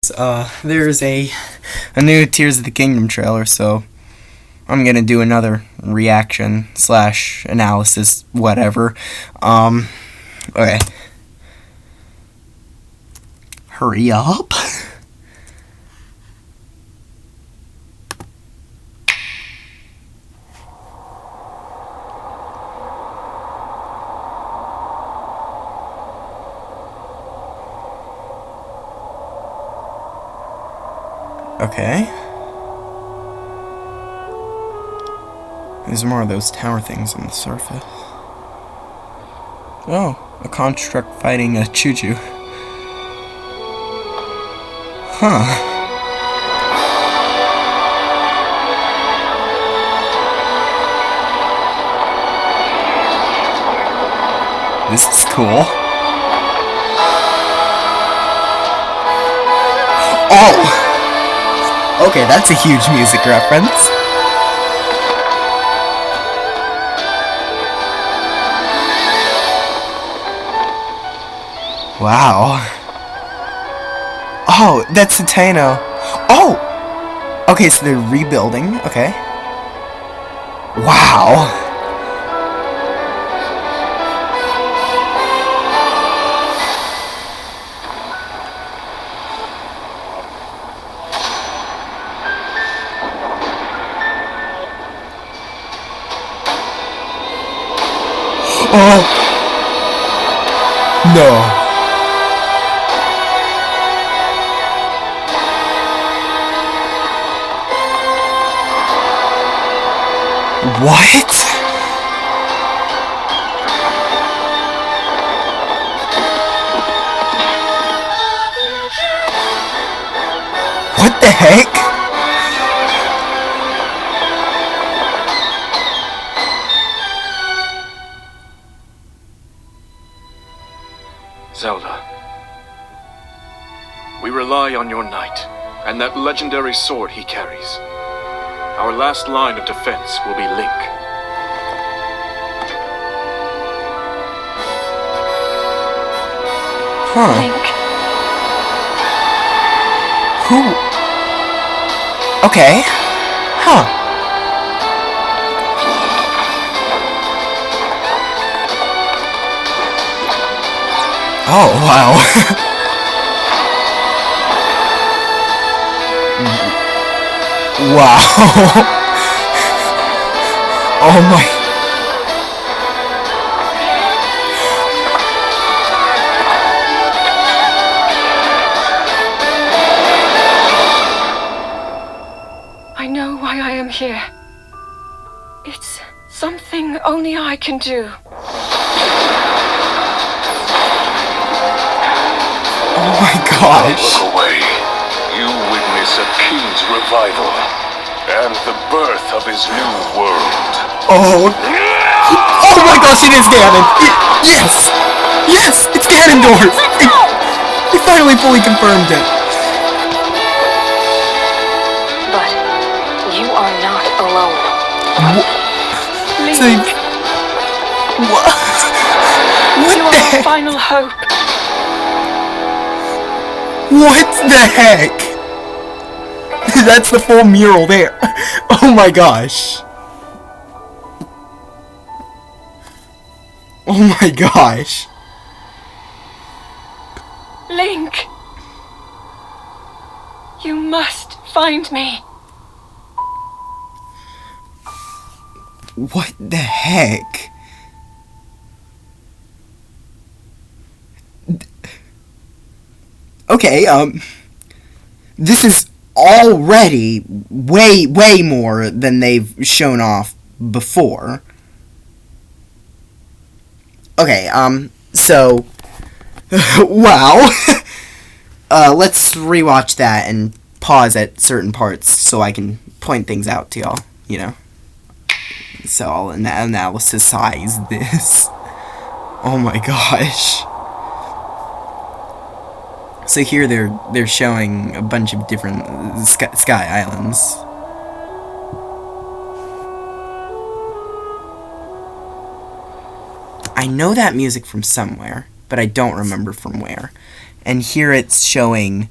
There's a new Tears of the Kingdom trailer, so I'm gonna do another reaction slash analysis, whatever. Okay. Hurry up. Okay. There's more of those tower things on the surface. Oh, a construct fighting a choo-choo. Huh. This is cool. Oh! Okay, that's a huge music reference. Wow. Oh, that's Satano. Oh! Okay, so they're rebuilding. Okay. Wow. Oh! No. What? What the heck? Zelda, we rely on your knight, and that legendary sword he carries. Our last line of defense will be Link. Huh. Link. Who? Okay. Huh. Oh, wow. Wow. Oh my. I know why I am here. It's something only I can do. Oh my gosh. Look away. You witness a king's revival and the birth of his new world. Oh. Oh my gosh, it is Ganon. Yes. Yes, it's Ganondorf. They finally fully confirmed it. But you are not alone. Link. What? You are our final hope. What the heck? That's the full mural there. Oh my gosh. Oh my gosh. Link. You must find me. What the heck? Okay, this is already way more than they've shown off before. Okay, so, wow. Let's rewatch that and pause at certain parts so I can point things out to y'all, you know. So I'll analysis this. Oh my gosh. So here they're showing a bunch of different sky islands. I know that music from somewhere, but I don't remember from where. And here it's showing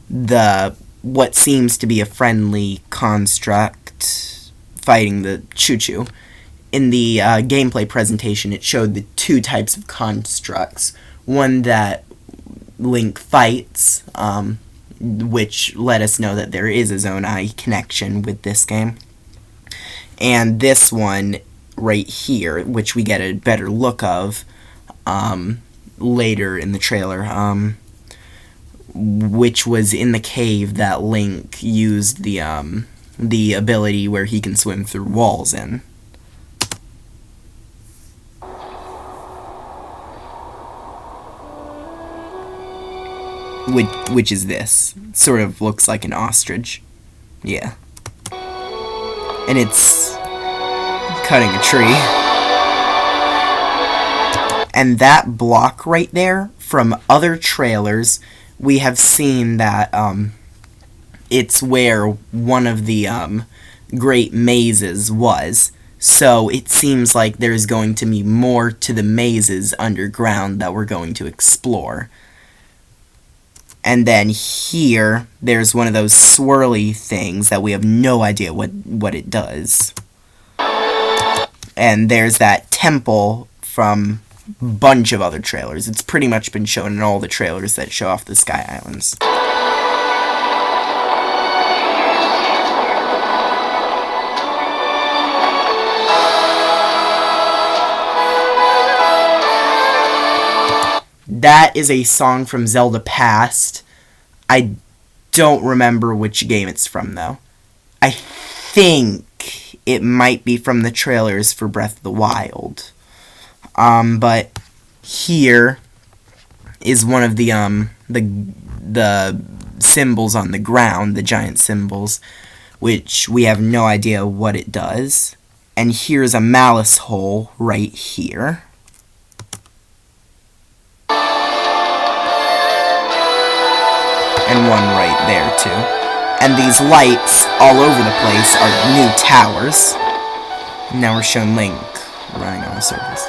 what seems to be a friendly construct fighting the Choo-Choo. In the gameplay presentation, it showed the two types of constructs. One that Link fights, which let us know that there is a Zonai connection with this game. And this one right here, which we get a better look of later in the trailer, which was in the cave that Link used the ability where he can swim through walls in. Which is this. Sort of looks like an ostrich. Yeah. And it's cutting a tree. And that block right there, from other trailers, we have seen that it's where one of the great mazes was. So it seems like there's going to be more to the mazes underground that we're going to explore. And then here, there's one of those swirly things that we have no idea what it does. And there's that temple from a bunch of other trailers. It's pretty much been shown in all the trailers that show off the Sky Islands. That is a song from Zelda Past. I don't remember which game it's from, though. I think it might be from the trailers for Breath of the Wild. But here is one of the symbols on the ground, the giant symbols, which we have no idea what it does. And here's a malice hole right here. And one right there, too. And these lights all over the place are new towers. And now we're shown Link running on the surface.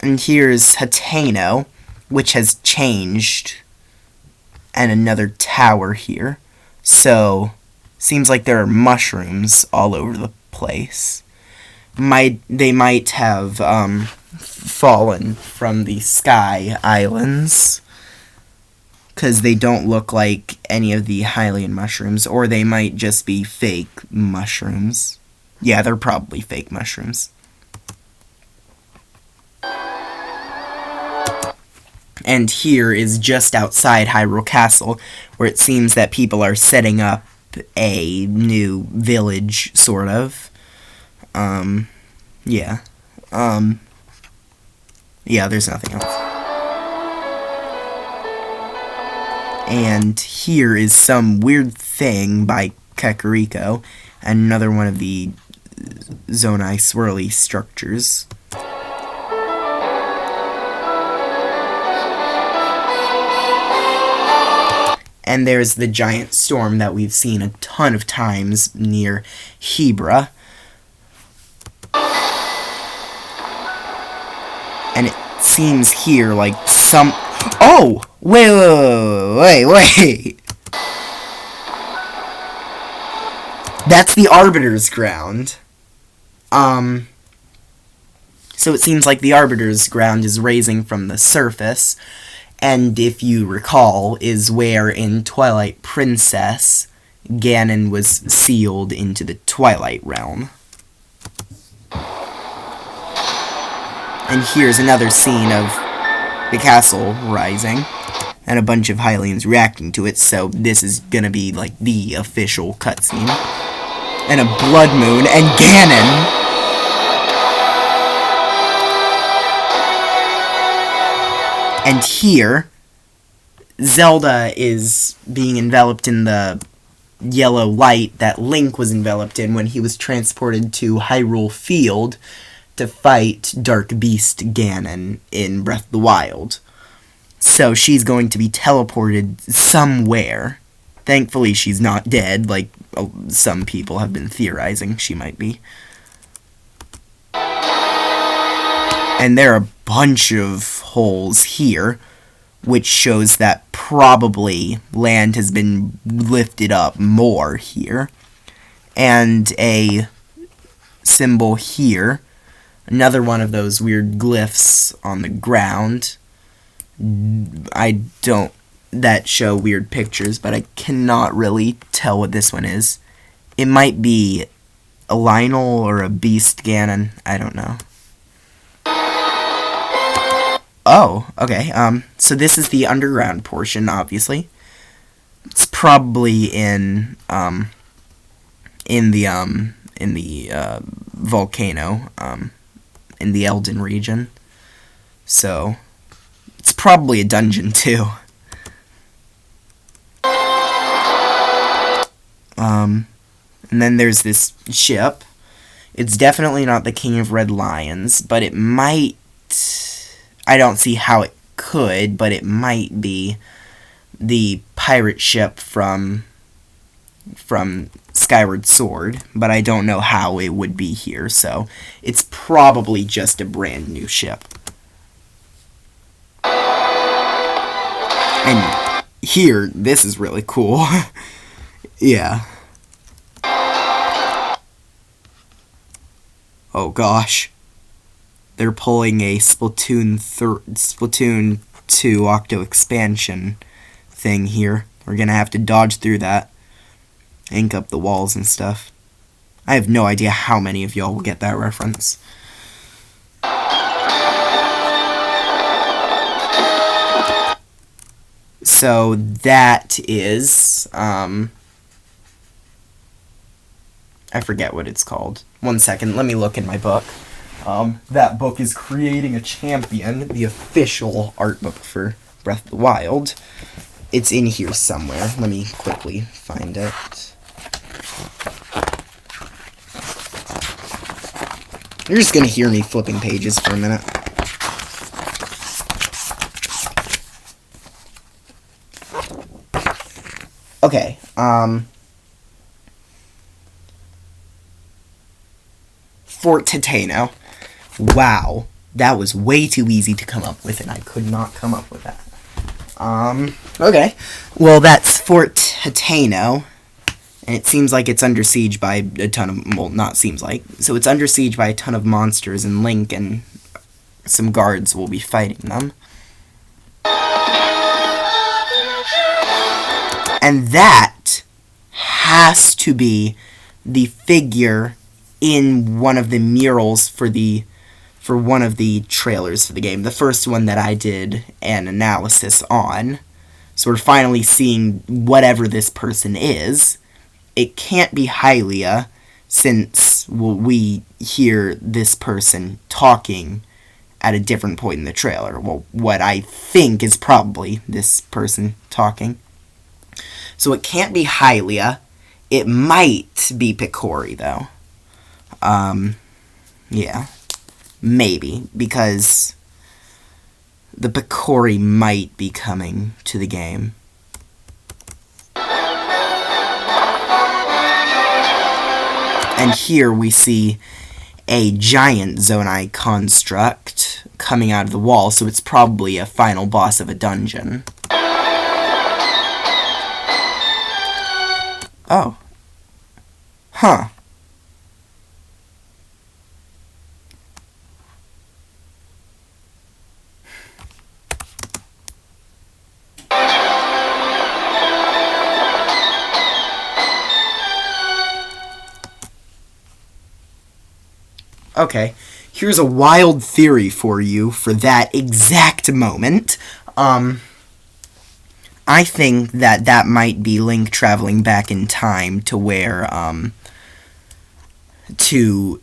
And here's Hateno, which has changed. And another tower here. So, seems like there are mushrooms all over the place. They might have fallen from the Sky Islands, because they don't look like any of the Hylian mushrooms, or they might just be fake mushrooms. Yeah, they're probably fake mushrooms. And here is just outside Hyrule Castle, where it seems that people are setting up a new village, sort of. Yeah. Yeah, there's nothing else. And here is some weird thing by Kakariko, another one of the Zonai swirly structures. And there's the giant storm that we've seen a ton of times near Hebra. And it seems here like some... Oh! Wait. That's the Arbiter's Ground. So it seems like the Arbiter's Ground is raising from the surface, and if you recall, is where in Twilight Princess, Ganon was sealed into the Twilight Realm. And here's another scene of the castle rising, and a bunch of Hylians reacting to it, so this is gonna be like the official cutscene. And a blood moon, and Ganon! And here, Zelda is being enveloped in the yellow light that Link was enveloped in when he was transported to Hyrule Field to fight Dark Beast Ganon in Breath of the Wild. So she's going to be teleported somewhere. Thankfully she's not dead, like some people have been theorizing she might be. And there are a bunch of holes here, which shows that probably land has been lifted up more here. And a symbol here. Another one of those weird glyphs on the ground. That show weird pictures, but I cannot really tell what this one is. It might be a Lionel or a Beast Ganon. I don't know. Oh, okay. So this is the underground portion, obviously. It's probably in the volcano, in the Elden region. So it's probably a dungeon too. And then there's this ship. It's definitely not the King of Red Lions, but it might... I don't see how it could, but it might be the pirate ship from Skyward Sword, but I don't know how it would be here, so it's probably just a brand new ship. And here, this is really cool. Yeah. Oh gosh. They're pulling a Splatoon 2 Octo expansion thing here. We're gonna have to dodge through that. Ink up the walls and stuff. I have no idea how many of y'all will get that reference. So that is, I forget what it's called. 1 second, let me look in my book. That book is Creating a Champion, the official art book for Breath of the Wild. It's in here somewhere. Let me quickly find it. You're just gonna hear me flipping pages for a minute. Okay, Fort Titano. Wow, that was way too easy to come up with, and I could not come up with that. Okay. Well, that's Fort Titano, and it seems like it's under siege by a ton of, well, not seems like, so it's under siege by a ton of monsters, and Link and some guards will be fighting them. And that has to be the figure in one of the murals for one of the trailers for the game. The first one that I did an analysis on. So we're finally seeing whatever this person is. It can't be Hylia, since we hear this person talking at a different point in the trailer. Well, what I think is probably this person talking. So it can't be Hylia. It might be Picori, though. Yeah. Maybe, because the Picori might be coming to the game. And here we see a giant Zonai construct coming out of the wall, so it's probably a final boss of a dungeon. Oh. Huh. Okay, here's a wild theory for you for that exact moment. I think that might be Link traveling back in time to where, to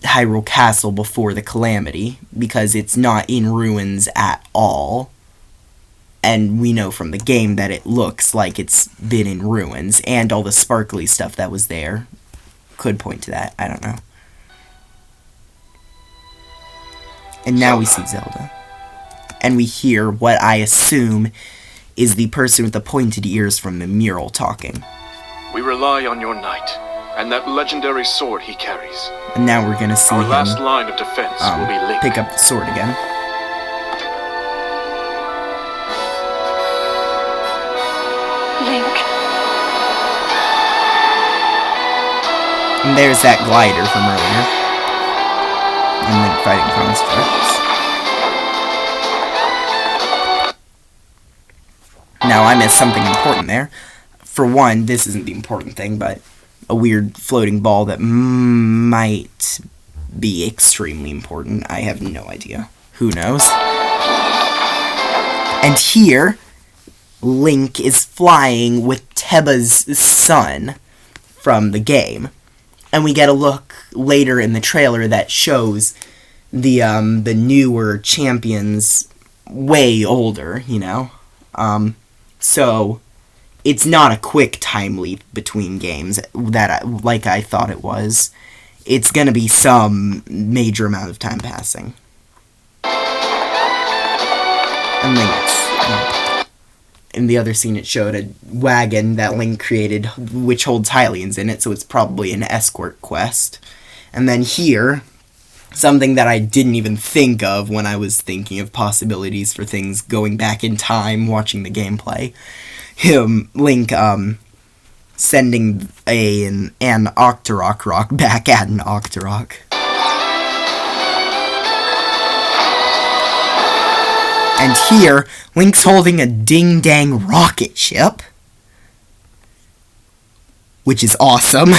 Hyrule Castle before the Calamity, because it's not in ruins at all. And we know from the game that it looks like it's been in ruins, and all the sparkly stuff that was there could point to that. I don't know. And now we see Zelda. And we hear what I assume is the person with the pointed ears from the mural talking. We rely on your knight, and that legendary sword he carries. And now we're gonna see Our him last line of defense will be Link. pick up the sword again. And there's that glider from earlier. And Link fighting constructs. Now, I missed something important there. For one, this isn't the important thing, but a weird floating ball that might be extremely important. I have no idea. Who knows? And here, Link is flying with Teba's son from the game. And we get a look later in the trailer that shows the newer champions way older, you know? So it's not a quick time leap between games like I thought it was. It's gonna be some major amount of time passing. And then in the other scene it showed a wagon that Link created which holds Hylians in it, so it's probably an escort quest. And then here, something that I didn't even think of when I was thinking of possibilities for things going back in time, watching the gameplay. Link, sending an Octorok rock back at an Octorok. And here, Link's holding a ding-dang rocket ship, which is awesome.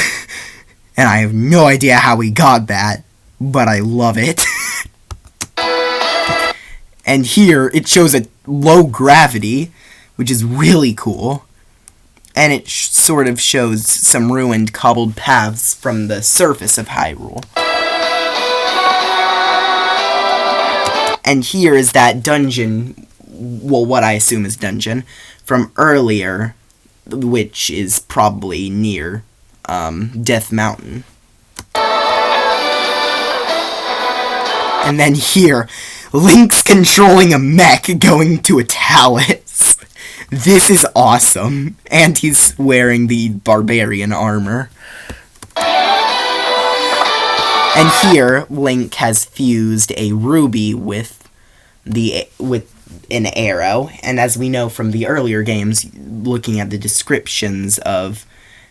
And I have no idea how he got that, but I love it. And here, it shows a low gravity, which is really cool. And it sort of shows some ruined cobbled paths from the surface of Hyrule. And here is that dungeon, well, what I assume is dungeon, from earlier, which is probably near Death Mountain. And then here, Link's controlling a mech going to a Talus. This is awesome. And he's wearing the barbarian armor. And here, Link has fused a ruby with an arrow. And as we know from the earlier games, looking at the descriptions of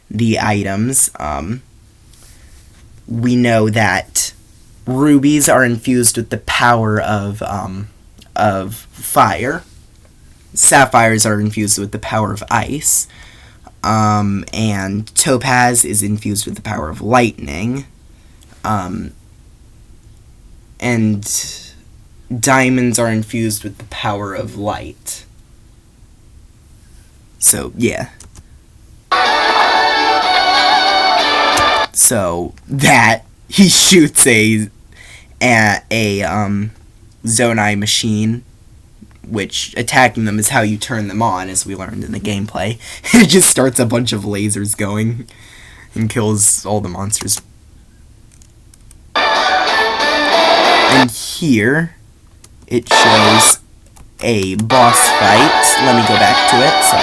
the items, we know that rubies are infused with the power of fire. Sapphires are infused with the power of ice. And topaz is infused with the power of lightning. And diamonds are infused with the power of light. So, yeah. So, that, he shoots a Zonai machine, which attacking them is how you turn them on, as we learned in the gameplay. It just starts a bunch of lasers going and kills all the monsters. And here, it shows a boss fight. Let me go back to it so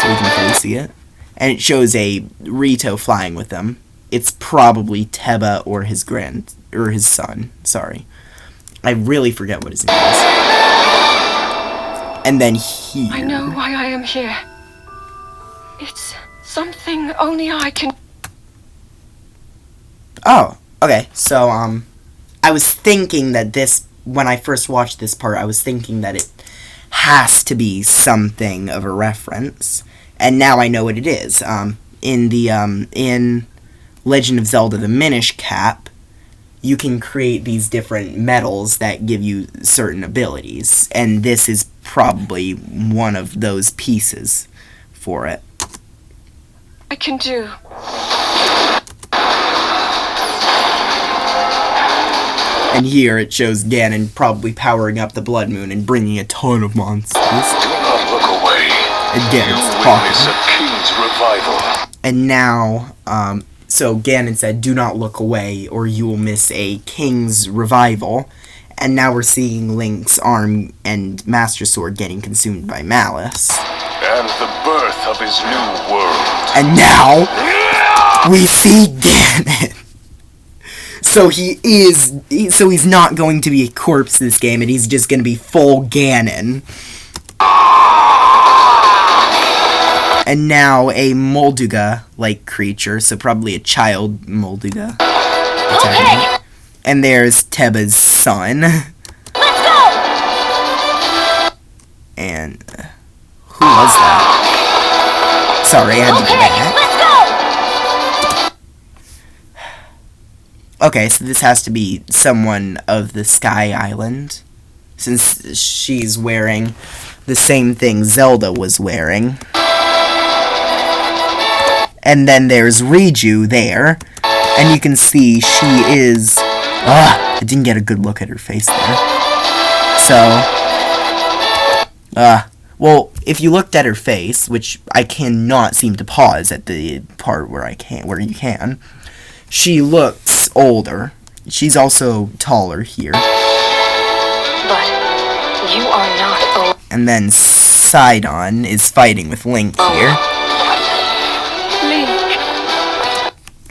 we can fully see it. And it shows a Rito flying with them. It's probably Teba or his son. Sorry, I really forget what his name is. And then here, I know why I am here. It's something only I can. Oh, okay. So I was thinking that when I first watched this part, I was thinking that it has to be something of a reference, and now I know what it is. In Legend of Zelda: The Minish Cap, you can create these different metals that give you certain abilities, and this is probably one of those pieces for it. I can do. And here it shows Ganon probably powering up the Blood Moon and bringing a ton of monsters. Do not look away. Again, it's You talking. witness a king's revival. And now, so Ganon said, "Do not look away, or you will miss a king's revival." And now we're seeing Link's arm and Master Sword getting consumed by Malice. And the birth of his new world. And now, we see Ganon. So he's not going to be a corpse this game, and he's just going to be full Ganon. And now a Molduga-like creature, so probably a child Molduga. Okay. And there's Teba's son. Let's go. And who was that? Sorry, I had to do that. Let's go. Okay, so this has to be someone of the Sky Island, since she's wearing the same thing Zelda was wearing. And then there's Riju there, and you can see she is... I didn't get a good look at her face there. So... well, if you looked at her face, which I cannot seem to pause at the part where you can, she looks older. She's also taller here. But you are not old. And then Sidon is fighting with Link here. Link.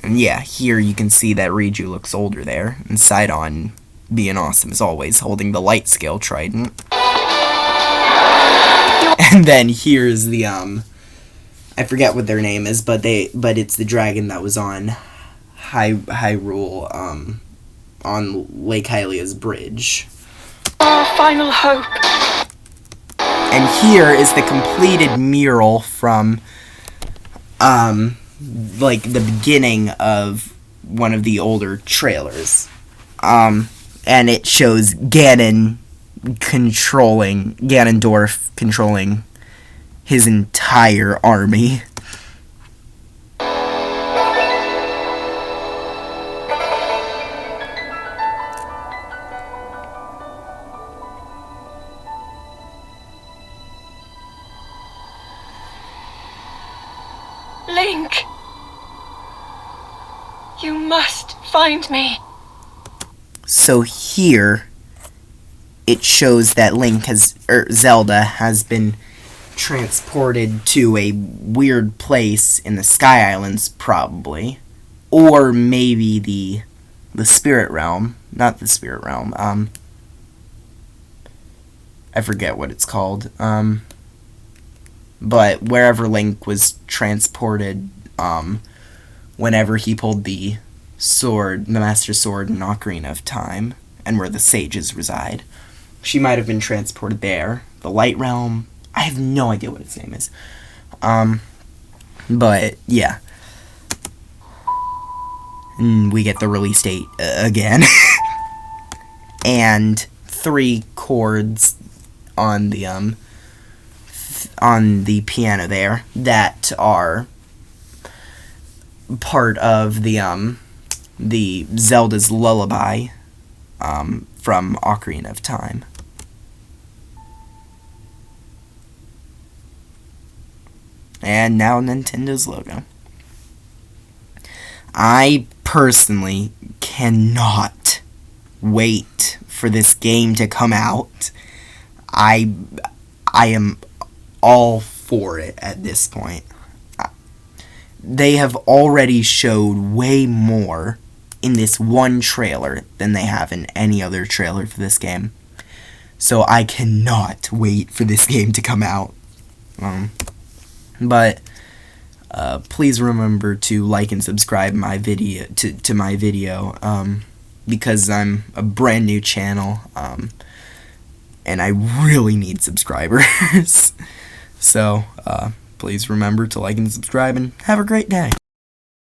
And yeah, here you can see that Riju looks older there. And Sidon, being awesome as always, holding the light scale trident. And then here's the, I forget what their name is, but it's the dragon that was on Hyrule, on Lake Hylia's bridge. Our final hope. And here is the completed mural from, like, the beginning of one of the older trailers. And it shows Ganondorf controlling his entire army. Link. You must find me. So here, it shows that Zelda has been transported to a weird place in the Sky Islands, probably. Or maybe the Spirit Realm. Not the Spirit Realm. I forget what it's called. But wherever Link was transported, whenever he pulled the sword, the Master Sword in Ocarina of Time, and where the sages reside. She might have been transported there. The Light Realm, I have no idea what its name is. But, yeah. And we get the release date again. And 3 chords on the piano there that are part of the Zelda's Lullaby from Ocarina of Time. And now Nintendo's logo. I personally cannot wait for this game to come out. I am all for it at this point. They have already showed way more in this one trailer than they have in any other trailer for this game. So I cannot wait for this game to come out. But please remember to like and subscribe my video to my video, because I'm a brand new channel, and I really need subscribers. So please remember to like and subscribe, and have a great day.